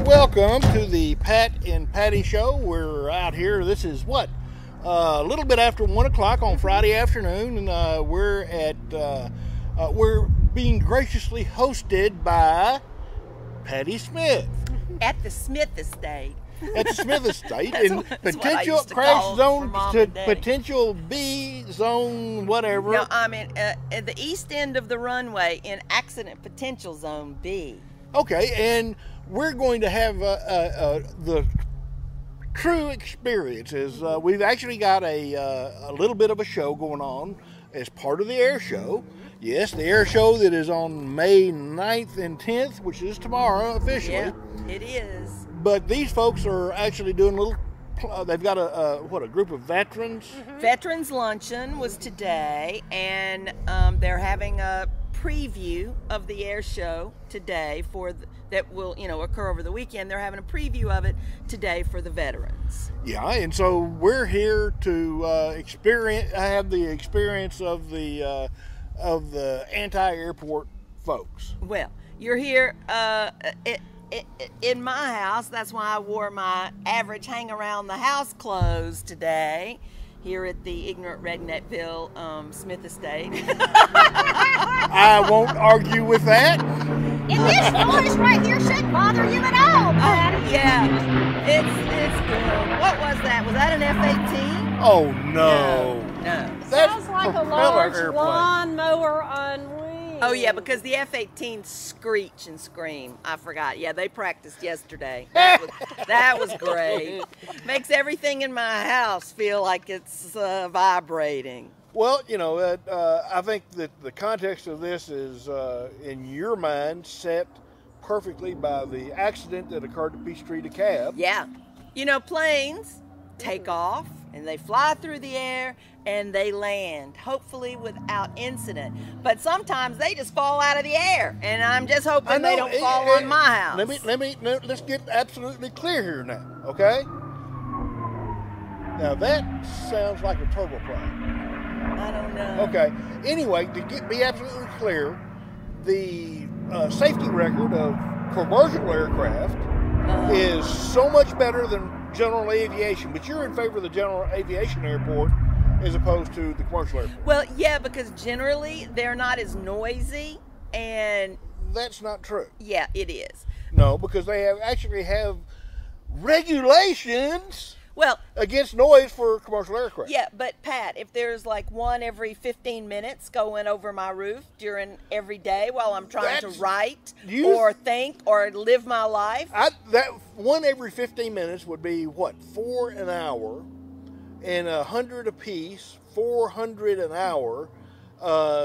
welcome to the Pat and Patti Show. We're out here. This is what? A little bit after 1 o'clock on Friday afternoon, and we're being graciously hosted by Patti Smith. At the Smith Estate. At the Smith Estate, in potential crash zone, potential B zone, whatever. No, I'm at the east end of the runway in accident potential zone B. Okay, and we're going to have the true experiences. We've actually got a little bit of a show going on as part of the air show. Yes, the air show that is on May 9th and 10th, which is tomorrow officially. Yeah, it is. But these folks are actually doing a little, they've got a group of veterans? Mm-hmm. Veterans Luncheon was today, and they're having a preview of the air show today that will, occur over the weekend. They're having a preview of it today for the veterans. Yeah, and so we're here to have the experience of the anti-airport folks. Well, you're here in my house. That's why I wore my average hang around the house clothes today here at the ignorant Redneckville Smith Estate. I won't argue with that. And this noise right here shouldn't bother you at all, Patty. Yeah, it's good. What was that? Was that an F-18? Oh, no. No. Sounds like a large lawnmower on wheels. Oh, yeah, because the F-18 screech and scream. I forgot. Yeah, they practiced yesterday. That was great. Makes everything in my house feel like it's vibrating. Well, I think that the context of this is, in your mind, set perfectly by the accident that occurred at Peachtree DeKalb. Yeah. Planes take off, and they fly through the air, and they land, hopefully without incident. But sometimes they just fall out of the air, and I'm just hoping they don't fall on my house. Let's get absolutely clear here now, okay? Now that sounds like a turboplane. I don't know. Okay. Anyway, to be absolutely clear, the safety record of commercial aircraft is so much better than general aviation. But you're in favor of the general aviation airport as opposed to the commercial airport. Well, yeah, because generally they're not as noisy, and that's not true. Yeah, it is. No, because they actually have regulations. Well, against noise for commercial aircraft. Yeah, but Pat, if there's like one every 15 minutes going over my roof during every day while I'm trying to write or think or live my life. That one every 15 minutes would be what, 4 an hour, and 100 apiece, 400 an hour,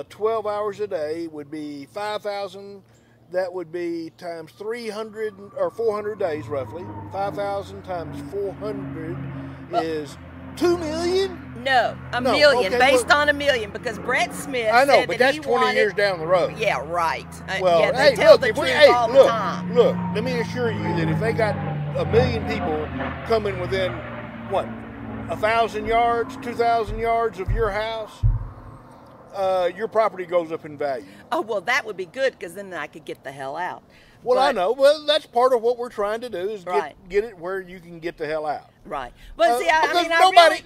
12 hours a day would be 5,000. That would be times 300 or 400 days roughly. 5,000 times 400 is 2 million? No, a million, okay, based on a million, because Brett Smith I know, said but that that's 20 years down the road. Yeah, right. Well, yeah, they tell the truth all the time. Look, let me assure you that if they got 1 million people coming within, 1,000 yards, 2,000 yards of your house, your property goes up in value. Oh, well, that would be good, because then I could get the hell out. Well, I know. Well, that's part of what we're trying to do is get it where you can get the hell out. Right. But see, nobody.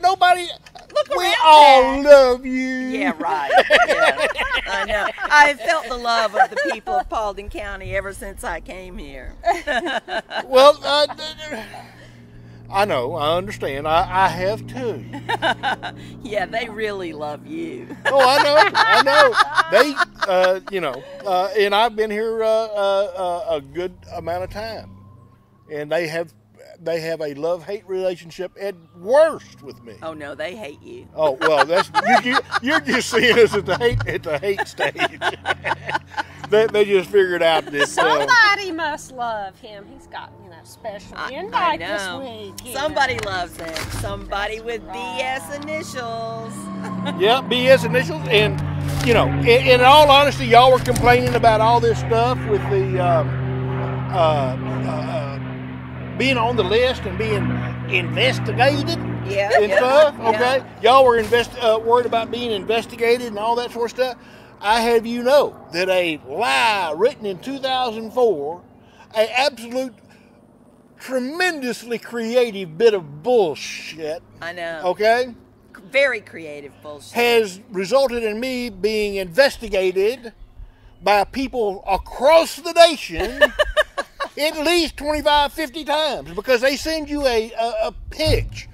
Look around. We all love you. Yeah, right. Yeah, I know. I've felt the love of the people of Paulding County ever since I came here. Well, I know. I understand. I have too. Yeah, they really love you. Oh, I know. They, and I've been here a good amount of time, and they have a love-hate relationship at worst with me. Oh no, they hate you. Oh well, that's you're just seeing us at the hate stage. They just figured out that somebody must love him. He's got special invite this week. Somebody loves him. Somebody with BS initials. Yeah, BS initials, and in all honesty, y'all were complaining about all this stuff with the being on the list and being investigated. Yeah, and stuff. Okay, y'all were worried about being investigated and all that sort of stuff. I have you know that a lie written in 2004, an absolute tremendously creative bit of bullshit, I know. okay, Very creative bullshit. has resulted in me being investigated by people across the nation at least 25, 50 times because they send you a pitch.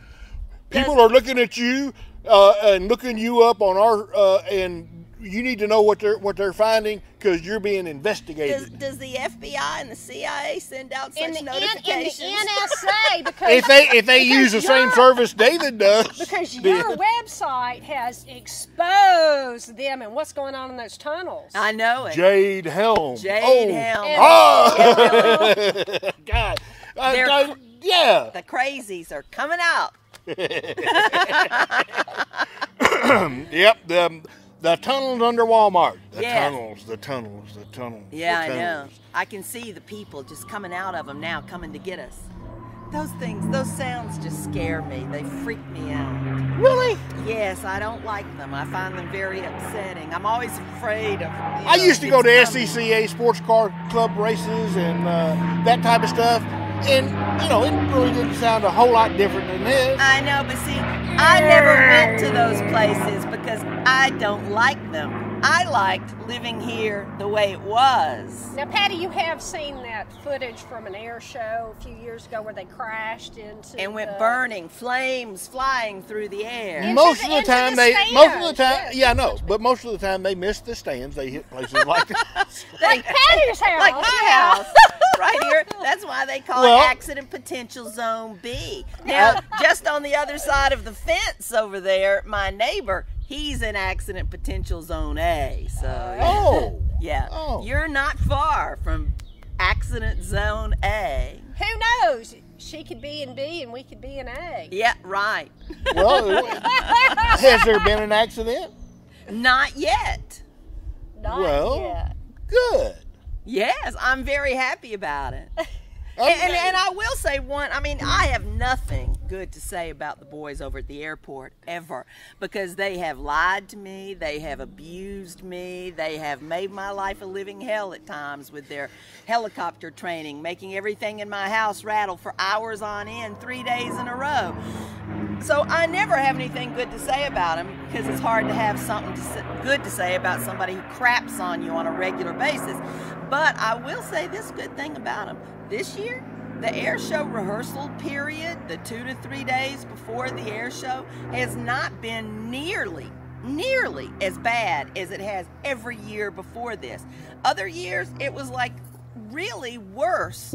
People are looking at you and looking you up on our and you need to know what they're finding because you're being investigated. Does the FBI and the CIA send out such notifications? And the NSA, because if they use the same service David does. Because your website has exposed them and what's going on in those tunnels. I know it. Jade Helm. Helm. Oh. God. Yeah. The crazies are coming out. Yep. The tunnels under Walmart. The tunnels. Yeah, I know. I can see the people just coming out of them now, coming to get us. Those sounds just scare me. They freak me out. Really? Yes, I don't like them. I find them very upsetting. I'm always afraid of. I used to go to SCCA sports car club races and that type of stuff. And, it really didn't sound a whole lot different than this. I know, but see, I never went to those places because I don't like them. I liked living here the way it was. Now, Patty, you have seen that footage from an air show a few years ago where they crashed into and went burning, flames flying through the air. Most of the time, yeah, I know, but most of the time they missed the stands. They hit places like this. Like Patty's house. Like my house. Right here. That's why they call it Accident Potential Zone B. Now, just on the other side of the fence over there, my neighbor, he's in Accident Potential Zone A. So, you're not far from Accident Zone A. Who knows? She could be in B and we could be in A. Yeah, right. Well, has there been an accident? Not yet. Not yet. Good. Yes, I'm very happy about it. And I will say I have nothing good to say about the boys over at the airport ever because they have lied to me, they have abused me, they have made my life a living hell at times with their helicopter training, making everything in my house rattle for hours on end, 3 days in a row. So I never have anything good to say about them because it's hard to have something good to say about somebody who craps on you on a regular basis. But I will say this good thing about them. This year, the air show rehearsal period, the 2 to 3 days before the air show, has not been nearly as bad as it has every year before this. Other years, it was like really worse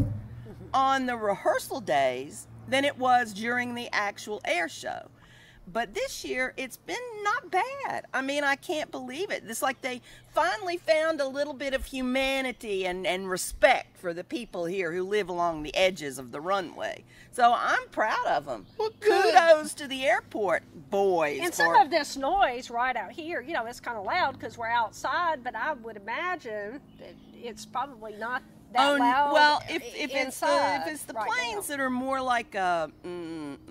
on the rehearsal days than it was during the actual air show. But this year, it's been not bad. I can't believe it. It's like they finally found a little bit of humanity and respect for the people here who live along the edges of the runway. So I'm proud of them. Well, kudos to the airport boys. And some of this noise right out here, it's kind of loud because we're outside, but I would imagine that it's probably not that loud. Well, if it's the right planes now that are more like sound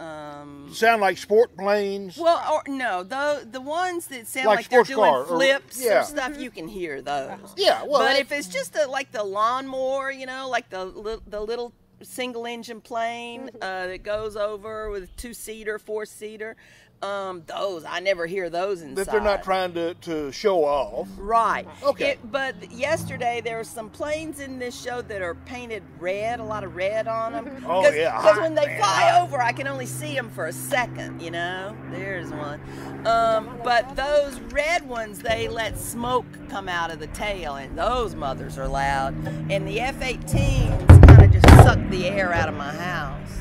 like sport planes. Well, or no, the ones that sound like like they're doing car, flips or stuff, you can hear those. Yeah, well, but if it's just like the lawnmower, like the little single engine plane that goes over with 2-seater, 4-seater. Those I never hear those inside. That they're not trying to show off. Right. Okay. But yesterday there were some planes in this show that are painted red, a lot of red on them. Oh yeah. Because when they fly over, I can only see them for a second. There's one. But those red ones, they let smoke come out of the tail, and those mothers are loud. And the F-18s kind of just suck the air out of my house.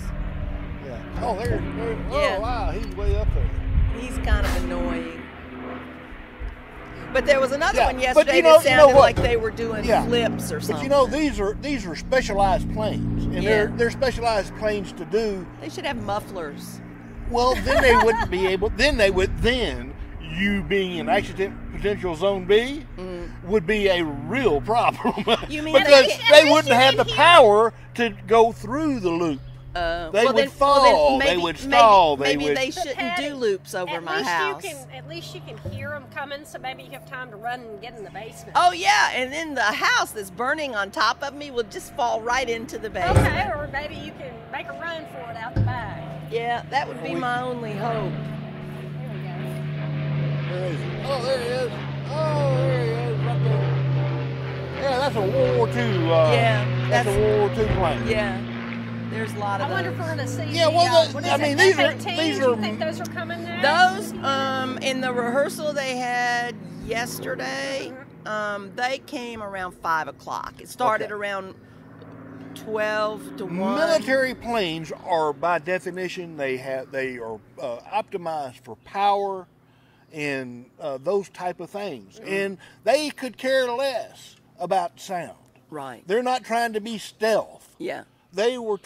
Oh, oh, wow, he's way up there. He's kind of annoying. But there was another one yesterday that sounded like they were doing flips or something. But these are specialized planes, and they're specialized planes to do. They should have mufflers. Well, then they wouldn't be able. Then you being in Accident Potential Zone B would be a real problem. You mean because they wouldn't have the power to go through the loop. They would fall. They would stall. Maybe they But shouldn't Patty, do loops over my house. At least you can hear them coming, so maybe you have time to run and get in the basement. Oh yeah, and then the house that's burning on top of me will just fall right into the basement. Okay, or maybe you can make a run for it out the back. Yeah, that would be my only hope. There we go. Where is he? Oh, there he is. Oh, there he is. Right there. Yeah, that's a World War II. Yeah, that's a World War II plane. Yeah, there's a lot of I wonder if those. we're going to see. Yeah, well, what is I it, mean, these F-18s? are. You think those are coming now? Those, in the rehearsal they had yesterday, they came around 5 o'clock. It started around 12 to 1. Military planes are, by definition, they are optimized for power and those type of things, and they could care less about sound. Right. They're not trying to be stealth. Yeah. They were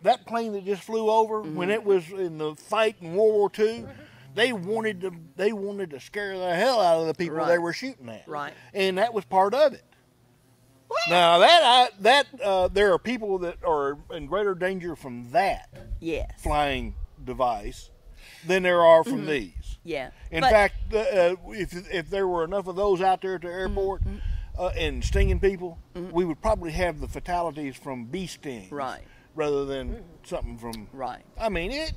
that plane that just flew over when it was in the fight in World War II. They wanted to scare the hell out of the people they were shooting at. Right. And that was part of it. Now there are people that are in greater danger from that flying device than there are from these. Yeah. In fact, if there were enough of those out there at the airport and stinging people, we would probably have the fatalities from bee stings, rather than something from. Right. I mean it.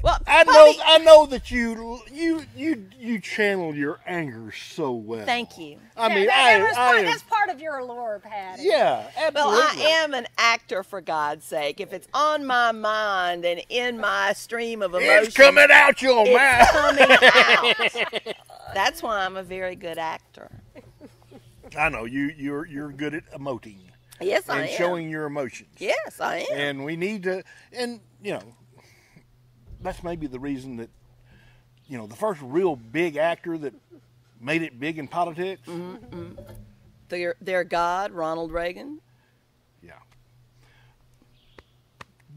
Well, I know that you channel your anger so well. Thank you. I mean, that's part of your allure, Patty. Yeah, absolutely. Well, I am an actor, for God's sake. If it's on my mind and in my stream of emotions, it's coming out your mouth. It's coming out. That's why I'm a very good actor. I know you're good at emoting. Yes, I am. And showing your emotions. Yes, I am. And we need to, and that's maybe the reason that, the first real big actor that made it big in politics. Their God, Ronald Reagan. Yeah.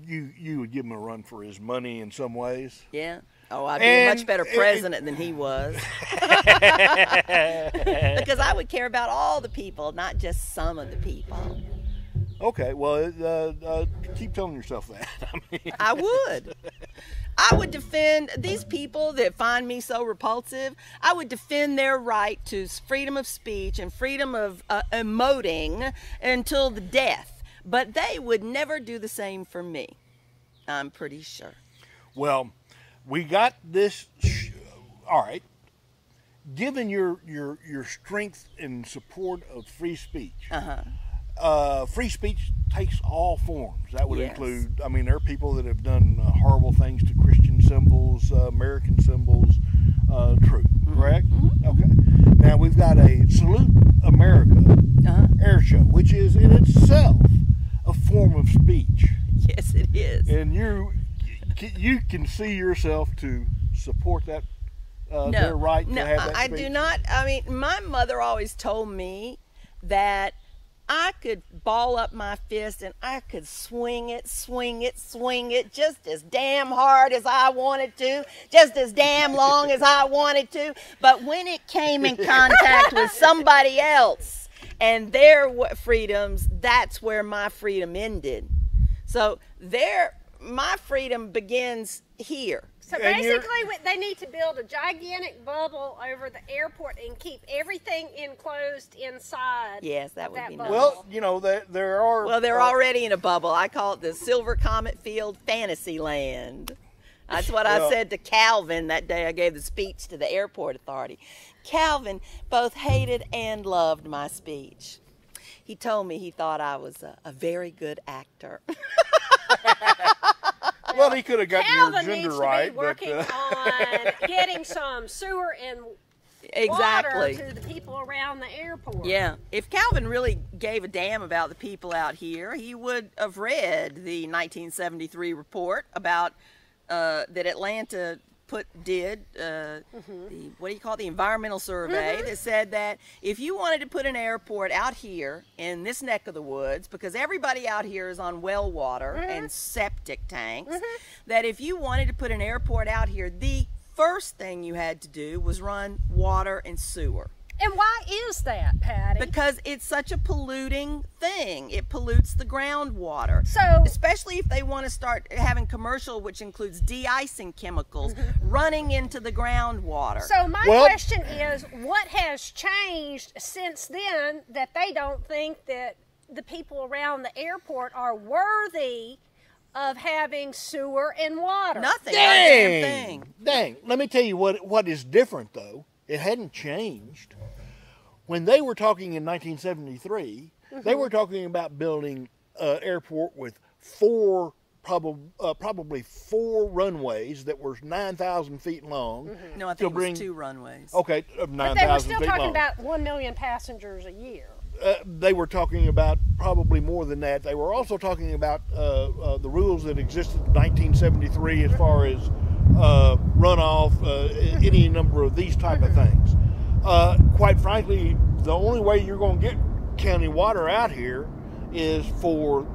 You would give him a run for his money in some ways. Yeah. Oh, I'd be a much better president than he was. Because I would care about all the people, not just some of the people. Okay, well, keep telling yourself that. I would. I would defend these people that find me so repulsive. I would defend their right to freedom of speech and freedom of emoting until the death. But they would never do the same for me. I'm pretty sure. Well, we got this. All right. Given your strength in support of free speech, free speech takes all forms. That would include, there are people that have done horrible things to Christian symbols, American symbols, true, correct? Okay. Now we've got a Salute America air show, which is in itself a form of speech. Yes, it is. And you can see yourself to support that, their right to have that speech? I do not. My mother always told me that I could ball up my fist and I could swing it just as damn hard as I wanted to, just as damn long as I wanted to. But when it came in contact with somebody else and their freedoms, that's where my freedom ended. So my freedom begins here. So basically, they need to build a gigantic bubble over the airport and keep everything enclosed inside. Yes, that would be nice. Well, there are. Well, they're already in a bubble. I call it the Silver Comet Field Fantasyland. That's what I said to Calvin that day I gave the speech to the airport authority. Calvin both hated and loved my speech. He told me he thought I was a very good actor. Well, he could have gotten Calvin your gender needs right. To be working on getting some sewer and water to the people around the airport. Yeah. If Calvin really gave a damn about the people out here, he would have read the 1973 report about that Atlanta did the environmental survey that said that if you wanted to put an airport out here in this neck of the woods, because everybody out here is on well water and septic tanks, that if you wanted to put an airport out here, the first thing you had to do was run water and sewer. And why is that, Patty? Because it's such a polluting thing. It pollutes the groundwater. So, especially if they want to start having commercial, which includes de-icing chemicals, running into the groundwater. So my question is, what has changed since then that they don't think that the people around the airport are worthy of having sewer and water? Nothing. Not a damn thing. Dang. Let me tell you what is different, though. It hadn't changed. When they were talking in 1973, they were talking about building an airport with probably four runways that were 9,000 feet long. No, I think it was 2 runways. Okay, 9,000 feet long. But they were still talking about 1 million passengers a year. They were talking about probably more than that. They were also talking about the rules that existed in 1973 as far as runoff, any number of these type of things. Quite frankly, the only way you're going to get county water out here is for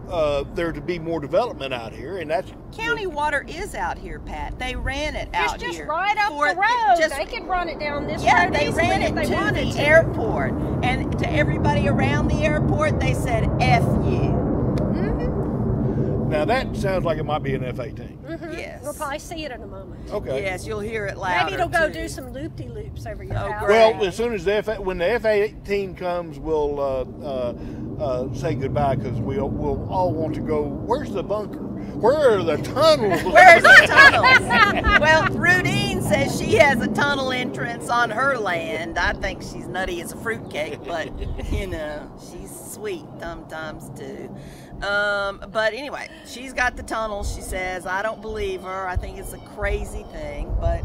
there to be more development out here, and that's county water is out here, Pat. They ran it out here. It's just right up the road. They could run it down this road. Yeah, they ran it to the airport, and to everybody around the airport, they said "F you." Now that sounds like it might be an F-18. Yes. We'll probably see it in a moment. Okay. Yes, you'll hear it louder. Maybe it'll go too. do some loop-de-loops over your house. Well, as soon as when the F-18 comes, we'll say goodbye because we'll all want to go. Where's the bunker? Where are the tunnels? Where's the tunnels? Well, Rudine says she has a tunnel entrance on her land. I think she's nutty as a fruitcake, but you know, she's sweet sometimes too. But anyway, she's got the tunnel. She says, I don't believe her. I think it's a crazy thing, but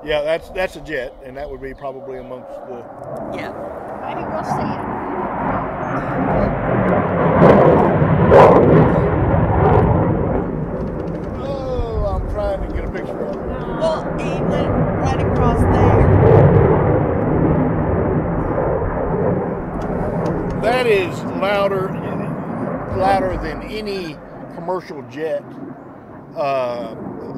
yeah, that's a jet, and that would be probably amongst the. Yeah. Maybe we'll see it. Oh, I'm trying to get a picture of it. Well, he went right across there. That is louder than any commercial jet,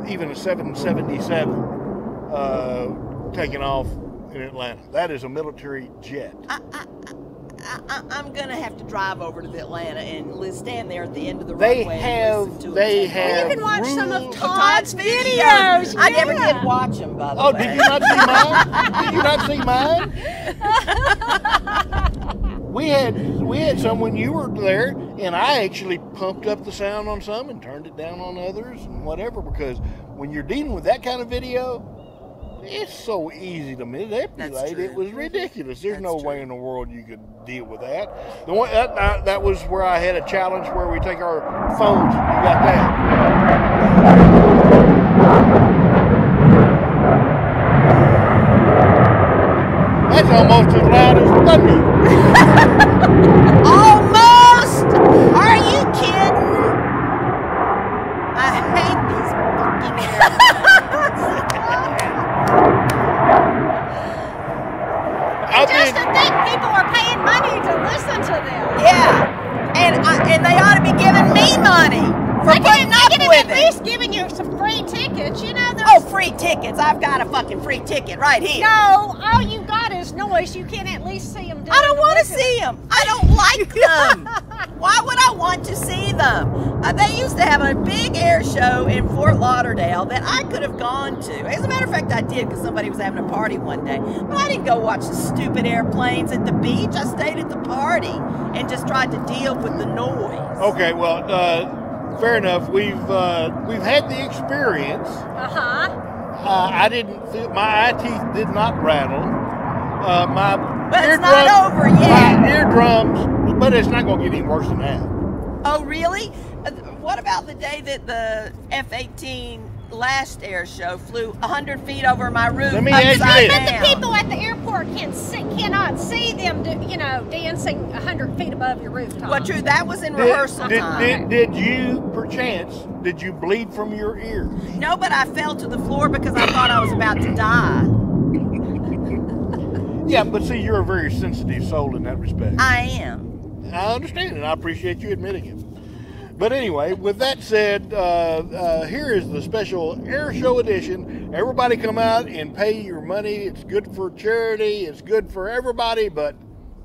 even a 777 taking off in Atlanta. That is a military jet. I'm gonna have to drive over to Atlanta and stand there at the end of the They runway. have. You can watch some of Todd's videos. Yeah. I never did watch them, by the way. Oh, did you not see mine? Did you not see mine? We had some when you were there, and I actually pumped up the sound on some and turned it down on others and whatever, because when you're dealing with that kind of video, it's so easy to manipulate. It was ridiculous. There's no way in the world you could deal with that. The one that was where I had a challenge where we take our phones. You got that? That's almost as loud as thunder. Almost? Are you kidding? I hate these fucking Just to think people are paying money to listen to them. Yeah, and they ought to be giving me money for putting up with at least giving you some free tickets. You know. Oh, free tickets! I've got a fucking free ticket right here. No, all you got is noise. You can at least see them. I don't want to see them. I don't like them. Why would I want to see them? They used to have a big air show in Fort Lauderdale that I could have gone to. As a matter of fact, I did because somebody was having a party one day. But I didn't go watch the stupid airplanes at the beach. I stayed at the party and just tried to deal with the noise. Okay, well, fair enough. We've had the experience. I didn't feel my eye teeth did not rattle. But it's not over yet. My eardrums, but it's not going to get any worse than that. Oh, really? What about the day that the F-18 last air show flew 100 feet over my roof? Let me ask you this. But the people at the airport cannot see them, dancing 100 feet above your rooftop. Well, true. That was in rehearsal time. Did you, perchance, bleed from your ear? No, but I fell to the floor because I thought I was about to die. Yeah, but see, you're a very sensitive soul in that respect. I am. I understand, and I appreciate you admitting it. But anyway, with that said, here is the special air show edition. Everybody come out and pay your money. It's good for charity. It's good for everybody but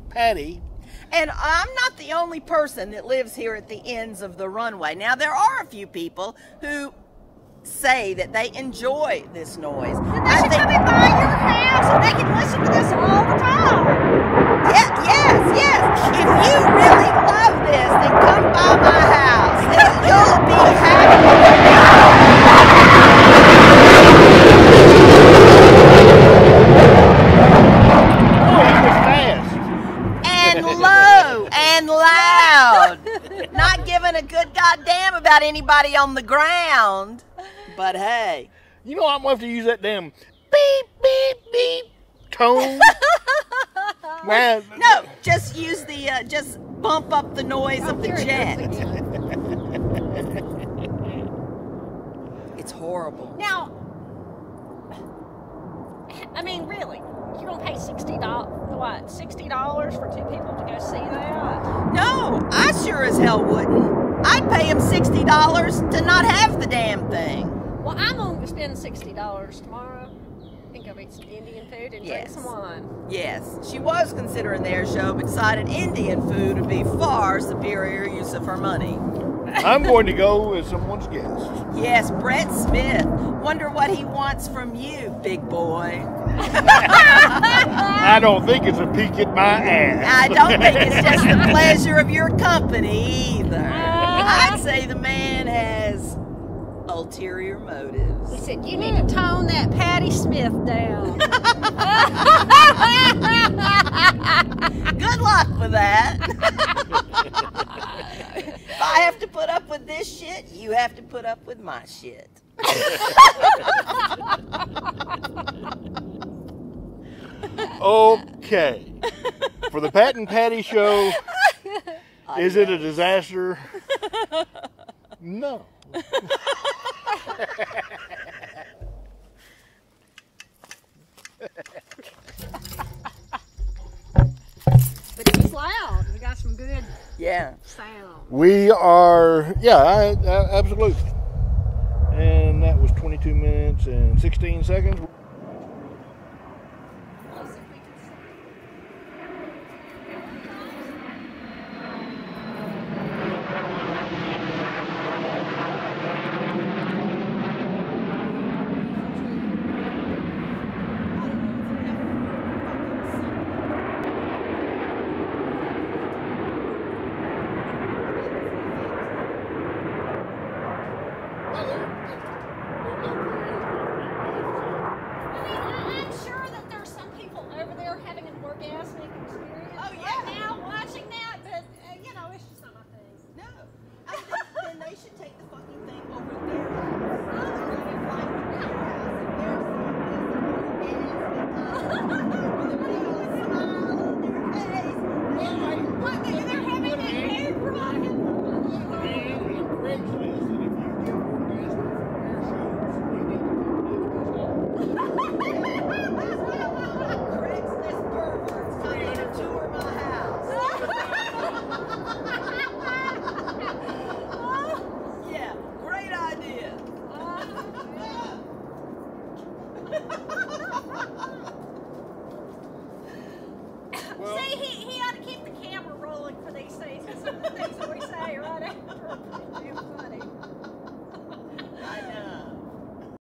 Patti. And I'm not the only person that lives here at the ends of the runway. Now, there are a few people who say that they enjoy this noise. And they should come and buy your house and they can listen to this all the time. Yes. If you really love this, then come by my house and you'll be happy. And low and loud. Not giving a good goddamn about anybody on the ground. But hey. You know I'm going to have to use that damn beep, beep, beep tone. Man. No, just use the, just bump up the noise of the jet. It's horrible. Now, I mean, really, you're going to pay $60, what, $60 for two people to go see that? No, I sure as hell wouldn't. I'd pay him $60 to not have the damn thing. Well, I'm going to spend $60 tomorrow. I think I'll eat some Indian food and drink some wine. Yes, she was considering the air show, but decided Indian food would be far superior use of her money. I'm going to go as someone's guest. Yes, Brett Smith. Wonder what he wants from you, big boy. I don't think it's a peek at my ass. I don't think it's just the pleasure of your company either. I'd say the man has ulterior motives. He said, you need to tone that Patti Smith down. Good luck with that. If I have to put up with this shit, you have to put up with my shit. Okay. For the Pat and Patti Show, is it a disaster? No. But it was loud. We got some good sound. We are, absolutely. And that was 22 minutes and 16 seconds. Well, see, he ought to keep the camera rolling for these things. Some of the things that we say right after.